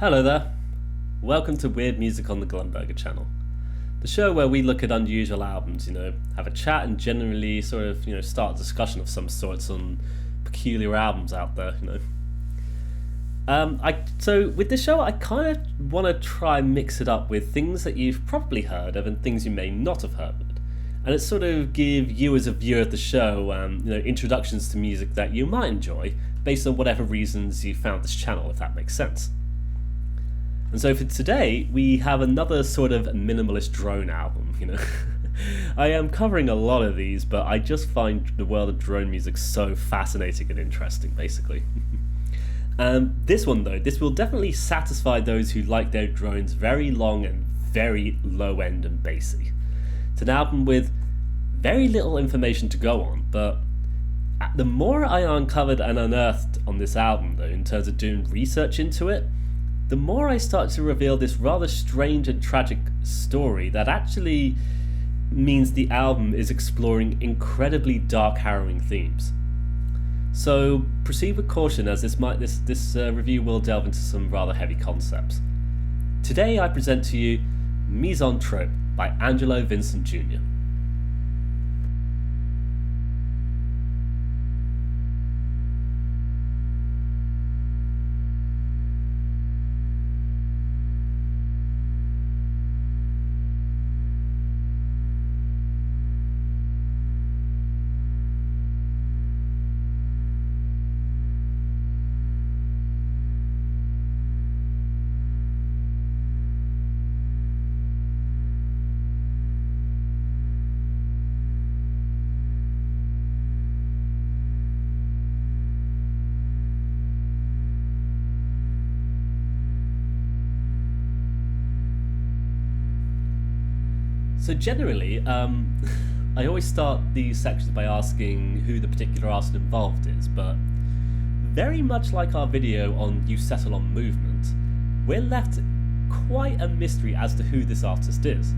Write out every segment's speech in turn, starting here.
Hello there. Welcome to Weird Music on the Glumberger channel. The show where we look at unusual albums, have a chat and generally start a discussion of some sorts on peculiar albums out there, So with this show, I kind of want to try and mix it up with things that you've probably heard of and things you may not have heard of. And it's sort of give you as a viewer of the show, introductions to music that you might enjoy based on whatever reasons you found this channel, if that makes sense. And so for today, we have another sort of minimalist drone album, I am covering a lot of these, but I just find the world of drone music so fascinating and interesting, basically. This one, though, this will definitely satisfy those who like their drones very long and very low-end and bassy. It's an album with very little information to go on, but the more I uncovered and unearthed on this album, though, in terms of doing research into it, the more I start to reveal this rather strange and tragic story that actually means the album is exploring incredibly dark, harrowing themes. So proceed with caution, as this review will delve into some rather heavy concepts. Today I present to you Mise Trope by Angelo Vicente Jr. So generally, I always start these sections by asking who the particular artist involved is, but very much like our video on You Settle on Movement, we're left quite a mystery as to who this artist is.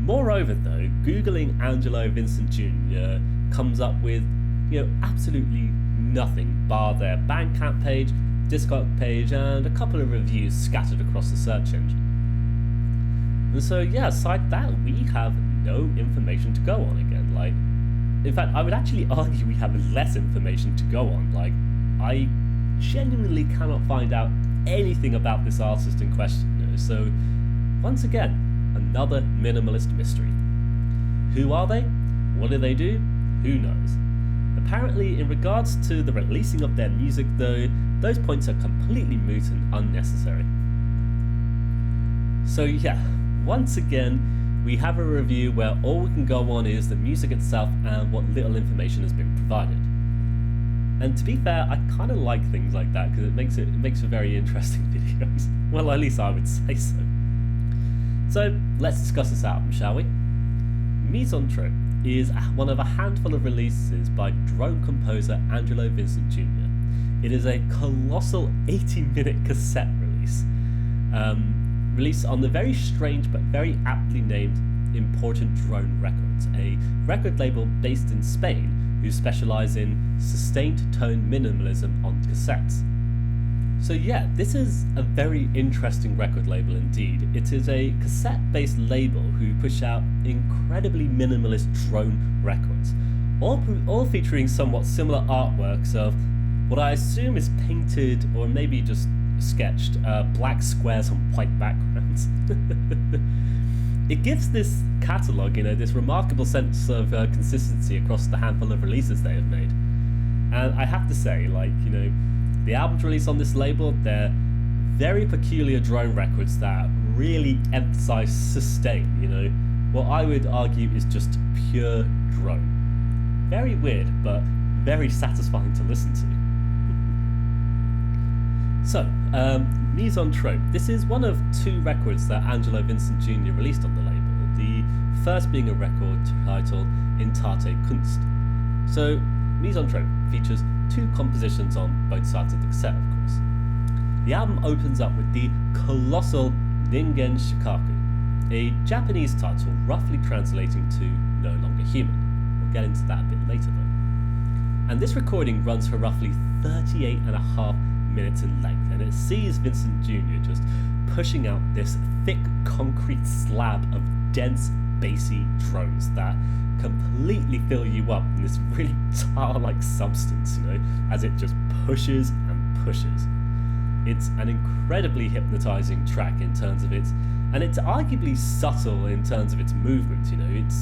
Moreover though, Googling Angelo Vicente Jr. comes up with, absolutely nothing bar their Bandcamp page, Discog page, and a couple of reviews scattered across the search engine. And so, aside that, we have no information to go on again. In fact, I would actually argue we have less information to go on. I genuinely cannot find out anything about this artist in question. So, once again, another minimalist mystery. Who are they? What do they do? Who knows? Apparently, in regards to the releasing of their music, though, those points are completely moot and unnecessary. So, once again, we have a review where all we can go on is the music itself and what little information has been provided. And to be fair, I kind of like things like that because it makes for very interesting videos. Well, at least I would say so. So let's discuss this album, shall we? Mise Trope is one of a handful of releases by drone composer Angelo Vicente Jr. It is a colossal 80-minute cassette release. Released on the very strange but very aptly named Important Drone Records, a record label based in Spain who specialise in sustained tone minimalism on cassettes. So this is a very interesting record label indeed. It is a cassette-based label who push out incredibly minimalist drone records, all featuring somewhat similar artworks of what I assume is painted or maybe just sketched black squares on white backgrounds. It gives this catalogue, this remarkable sense of consistency across the handful of releases they have made. And I have to say, the albums released on this label, they're very peculiar drone records that really emphasize sustain, what I would argue is just pure drone. Very weird, but very satisfying to listen to. So, Mise Trope. This is one of two records that Angelo Vicente Jr. released on the label, the first being a record titled Enigmatic Kunst. So, Mise Trope features two compositions on both sides of the cassette, of course. The album opens up with the colossal Ningen Shikaku, a Japanese title roughly translating to No Longer Human. We'll get into that a bit later though. And this recording runs for roughly 38.5 minutes in length, and it sees Vincent Jr. just pushing out this thick concrete slab of dense, bassy drones that completely fill you up in this really tar-like substance, as it just pushes and pushes. It's an incredibly hypnotizing track in terms of and it's arguably subtle in terms of its movement, it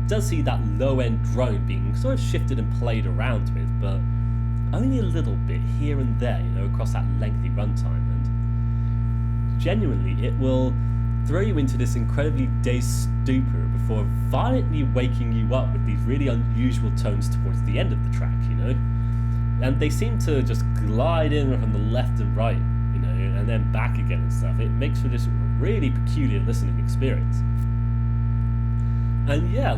does see that low-end drone being sort of shifted and played around with, but only a little bit here and there, across that lengthy runtime, and genuinely it will throw you into this incredibly dazed stupor before violently waking you up with these really unusual tones towards the end of the track, and they seem to just glide in from the left and right, and then back again and stuff. It makes for this really peculiar listening experience. And yeah,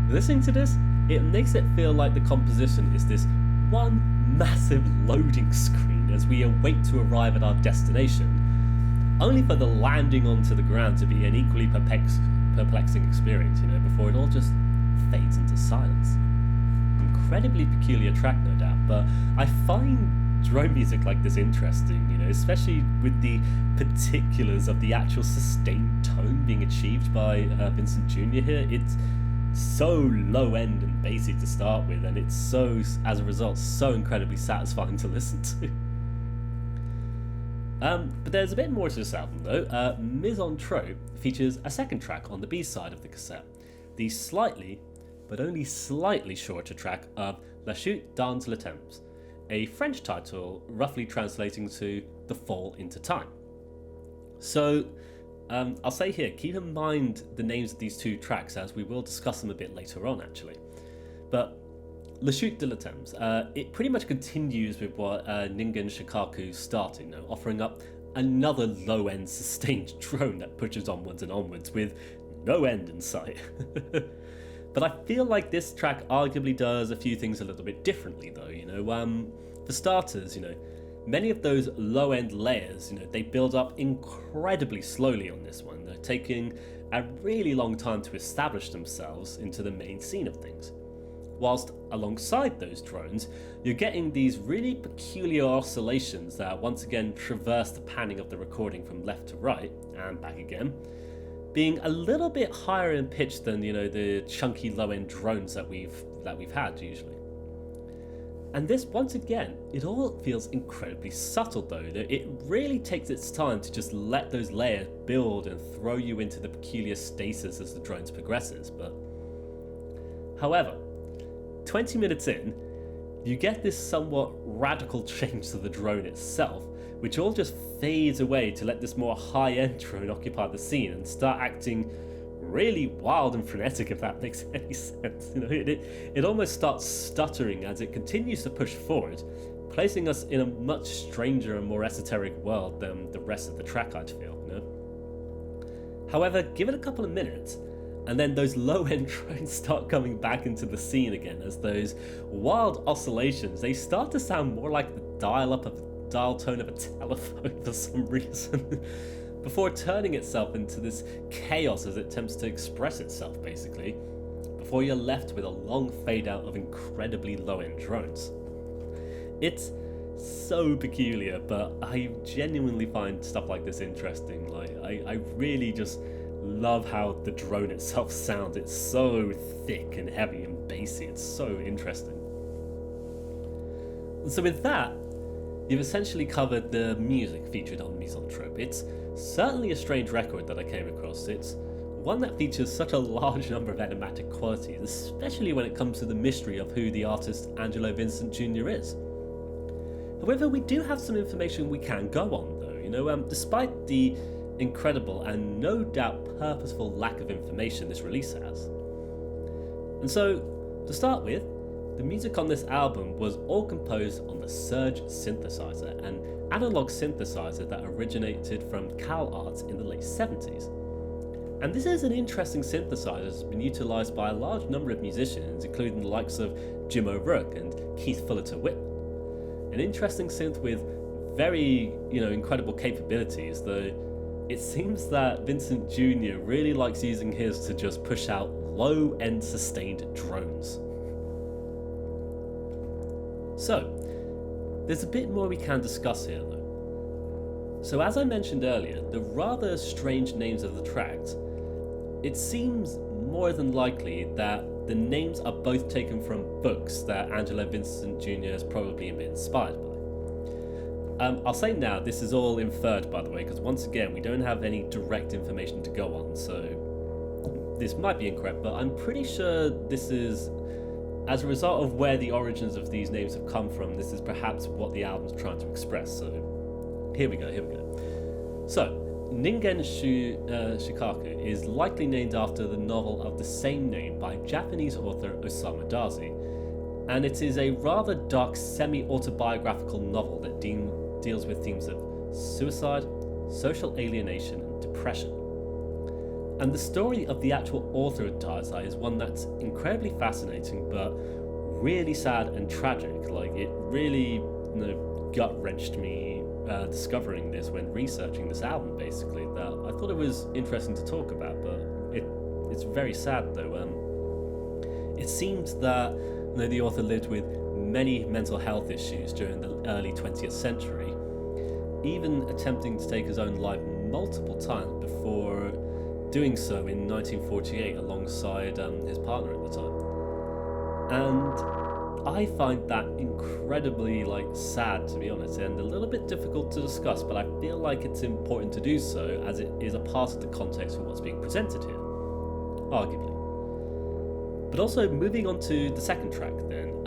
listening to this, it makes it feel like the composition is this one massive loading screen as we await to arrive at our destination, only for the landing onto the ground to be an equally perplexing experience, before it all just fades into silence. Incredibly peculiar track, no doubt, but I find drone music like this interesting, especially with the particulars of the actual sustained tone being achieved by Vincent Jr. here. It's so low end and bassy to start with, and it's so, as a result, so incredibly satisfying to listen to. But there's a bit more to this album though. Mise on Trope features a second track on the B-side of the cassette, the slightly, but only slightly shorter track of La Chute dans le Temps, a French title roughly translating to The Fall into Time. So, I'll say here, keep in mind the names of these two tracks as we will discuss them a bit later on actually. But La Chute de la Temps, it pretty much continues with what Ningen Shikaku started, offering up another low-end sustained drone that pushes onwards and onwards with no end in sight. But I feel like this track arguably does a few things a little bit differently though, For starters, many of those low-end layers, they build up incredibly slowly on this one. They're taking a really long time to establish themselves into the main scene of things. Whilst alongside those drones, you're getting these really peculiar oscillations that once again traverse the panning of the recording from left to right, and back again, being a little bit higher in pitch than, the chunky low-end drones that we've had usually. And this, once again, it all feels incredibly subtle though. It really takes its time to just let those layers build and throw you into the peculiar stasis as the drones progresses. But however, 20 minutes in, you get this somewhat radical change to the drone itself, which all just fades away to let this more high-end drone occupy the scene and start acting really wild and frenetic, if that makes any sense. It almost starts stuttering as it continues to push forward, placing us in a much stranger and more esoteric world than the rest of the track, I'd feel. However, give it a couple of minutes, and then those low-end drones start coming back into the scene again as those wild oscillations, they start to sound more like the dial tone of a telephone for some reason, before turning itself into this chaos as it attempts to express itself, basically, before you're left with a long fade out of incredibly low-end drones. It's so peculiar, but I genuinely find stuff like this interesting. I really just love how the drone itself sounds. It's so thick and heavy and bassy. It's so interesting. So with that, you've essentially covered the music featured on Mise en Trope. It's certainly a strange record that I came across. It's one that features such a large number of enigmatic qualities, especially when it comes to the mystery of who the artist Angelo Vicente Jr. is. However, we do have some information we can go on though, despite the incredible and no doubt purposeful lack of information this release has. And so, to start with, the music on this album was all composed on the Serge synthesizer, an analog synthesizer that originated from Cal Arts in the late 70s. And this is an interesting synthesizer that's been utilised by a large number of musicians, including the likes of Jim O'Rourke and Keith Fullerton-Whip. An interesting synth with very, incredible capabilities, though it seems that Vincent Jr. really likes using his to just push out low-end sustained drones. So, There's a bit more we can discuss here though. So as I mentioned earlier, the rather strange names of the tracks, it seems more than likely that the names are both taken from books that Angelo Vicente Jr has probably been inspired by. I'll say now, this is all inferred by the way, because once again we don't have any direct information to go on, so this might be incorrect, but I'm pretty sure this is as a result of where the origins of these names have come from. This is perhaps what the album's trying to express, so here we go. So, Ningen Shikaku is likely named after the novel of the same name by Japanese author Osamu Dazai, and it is a rather dark semi-autobiographical novel that deals with themes of suicide, social alienation, and depression. And the story of the actual author of Dazai is one that's incredibly fascinating, but really sad and tragic. Like, it really, gut-wrenched me discovering this when researching this album, basically. That I thought it was interesting to talk about, but it's very sad though. It seems that the author lived with many mental health issues during the early 20th century, even attempting to take his own life multiple times before doing so in 1948 alongside his partner at the time. And I find that incredibly sad, to be honest, and a little bit difficult to discuss, but I feel like it's important to do so as it is a part of the context for what's being presented here, arguably. But also, moving on to the second track then,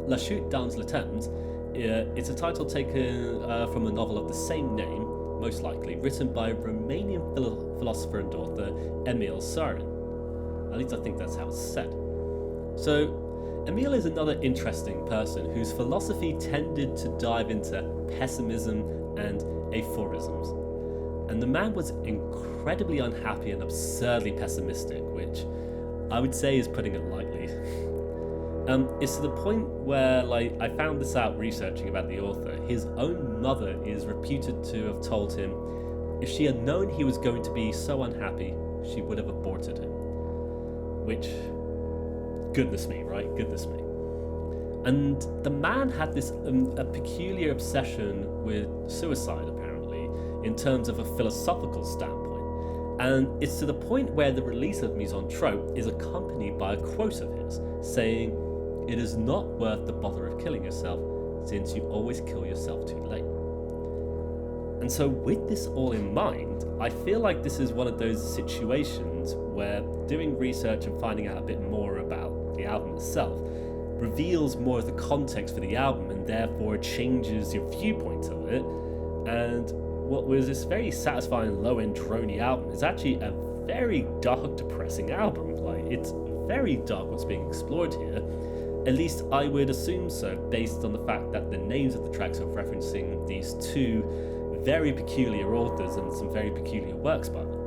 La Chute dans le Temps, it's a title taken from a novel of the same name, most likely, written by Romanian philosopher and author Emil Sarin. At least I think that's how it's said. So, Emil is another interesting person whose philosophy tended to dive into pessimism and aphorisms. And the man was incredibly unhappy and absurdly pessimistic, which I would say is putting it lightly. It's to the point where, I found this out researching about the author. His own mother is reputed to have told him if she had known he was going to be so unhappy, she would have aborted him. Which, goodness me, right? Goodness me. And the man had this a peculiar obsession with suicide, apparently, in terms of a philosophical standpoint. And it's to the point where the release of Mise on Trope is accompanied by a quote of his, saying, "It is not worth the bother of killing yourself, since you always kill yourself too late." And so with this all in mind, I feel like this is one of those situations where doing research and finding out a bit more about the album itself reveals more of the context for the album and therefore changes your viewpoint of it. And what was this very satisfying low-end droney album is actually a very dark, depressing album. It's very dark what's being explored here. At least I would assume so, based on the fact that the names of the tracks are referencing these two very peculiar authors and some very peculiar works by them.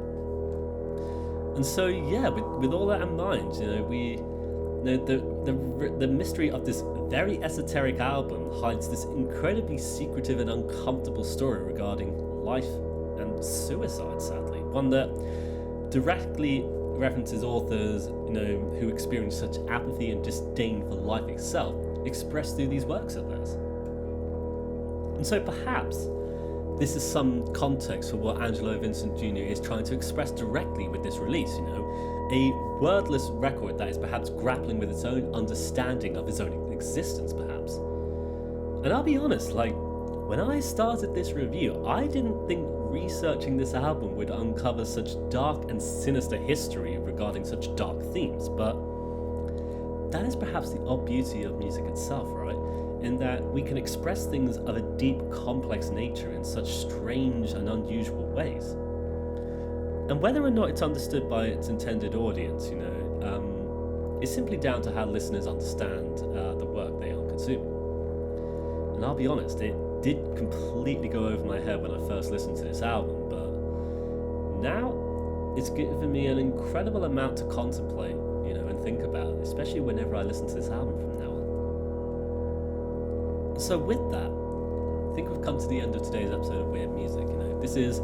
And so, yeah, with all that in mind, the mystery of this very esoteric album hides this incredibly secretive and uncomfortable story regarding life and suicide, sadly. One that directly references authors, who experience such apathy and disdain for life itself, expressed through these works of theirs. And so perhaps this is some context for what Angelo Vicente Jr is trying to express directly with this release, a wordless record that is perhaps grappling with its own understanding of its own existence, perhaps. And I'll be honest, when I started this review, I didn't think researching this album would uncover such dark and sinister history regarding such dark themes, but that is perhaps the odd beauty of music itself, right? In that we can express things of a deep, complex nature in such strange and unusual ways. And whether or not it's understood by its intended audience, is simply down to how listeners understand the work they are consuming. And I'll be honest, it did completely go over my head when I first listened to this album, but now it's given me an incredible amount to contemplate, and think about, especially whenever I listen to this album from now on. So with that, I think we've come to the end of today's episode of Weird Music. This is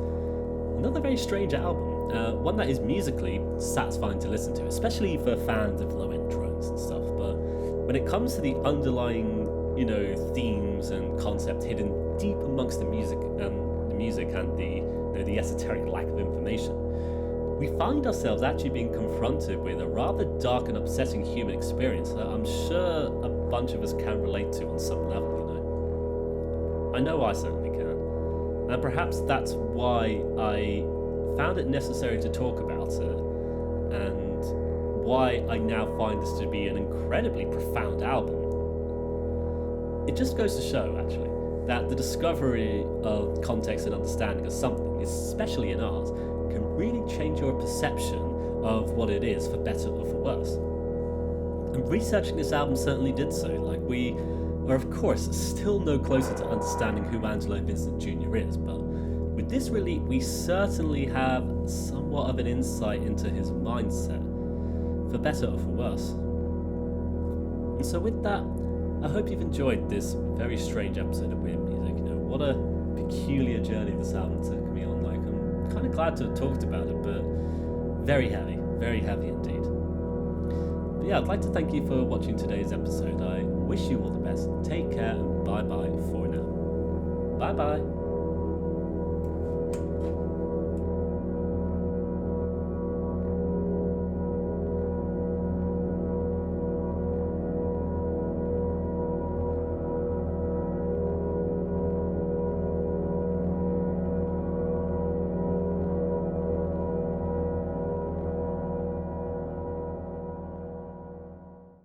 another very strange album, one that is musically satisfying to listen to, especially for fans of low-end drones and stuff, but when it comes to the underlying, themes and concepts hidden deep amongst the music and the esoteric lack of information, we find ourselves actually being confronted with a rather dark and upsetting human experience that I'm sure a bunch of us can relate to on some level, I know I certainly can. And perhaps that's why I found it necessary to talk about it, and why I now find this to be an incredibly profound album. It just goes to show, actually, that the discovery of context and understanding of something, especially in art, can really change your perception of what it is, for better or for worse. And researching this album certainly did so. We are, of course, still no closer to understanding who Angelo Vicente Jr. is, but with this release, we certainly have somewhat of an insight into his mindset, for better or for worse. And so with that, I hope you've enjoyed this very strange episode of Weird Music. What a peculiar journey this album took me on. I'm kind of glad to have talked about it, but very heavy indeed. But yeah, I'd like to thank you for watching today's episode. I wish you all the best. Take care, and bye-bye for now. Bye-bye.